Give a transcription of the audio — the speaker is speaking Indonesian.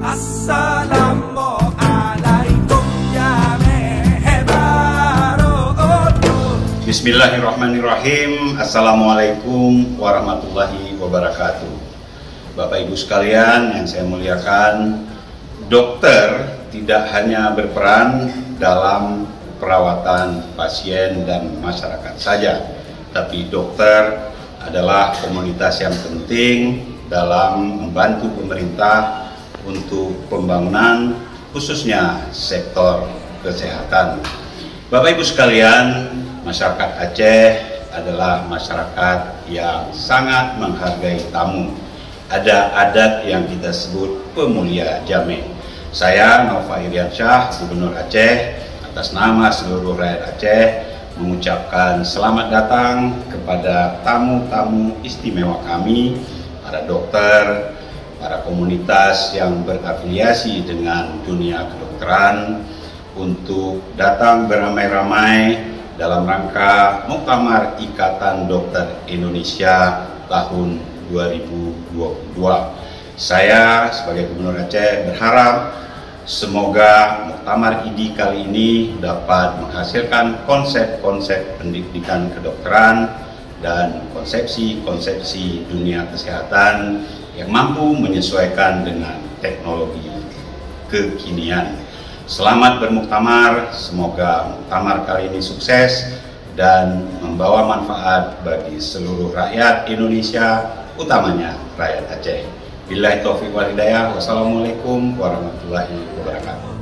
Assalamualaikum ya mehebaro. Bismillahirrahmanirrahim. Assalamualaikum warahmatullahi wabarakatuh. Bapak Ibu sekalian yang saya muliakan, dokter tidak hanya berperan dalam perawatan pasien dan masyarakat saja, tapi dokter adalah komunitas yang penting dalam membantu pemerintah untuk pembangunan, khususnya sektor kesehatan. Bapak Ibu sekalian, masyarakat Aceh adalah masyarakat yang sangat menghargai tamu. Ada adat yang kita sebut pemulia jamek. Saya Nova Iriansyah, Gubernur Aceh, atas nama seluruh rakyat Aceh mengucapkan selamat datang kepada tamu-tamu istimewa kami, para dokter, para komunitas yang berafiliasi dengan dunia kedokteran, untuk datang beramai-ramai dalam rangka Muktamar Ikatan Dokter Indonesia tahun 2022. Saya sebagai Gubernur Aceh berharap semoga Muktamar IDI kali ini dapat menghasilkan konsep-konsep pendidikan kedokteran dan konsepsi-konsepsi dunia kesehatan yang mampu menyesuaikan dengan teknologi kekinian. Selamat bermuktamar, semoga muktamar kali ini sukses dan membawa manfaat bagi seluruh rakyat Indonesia, utamanya rakyat Aceh. Billahi taufiq wal hidayah. Wassalamualaikum warahmatullahi wabarakatuh.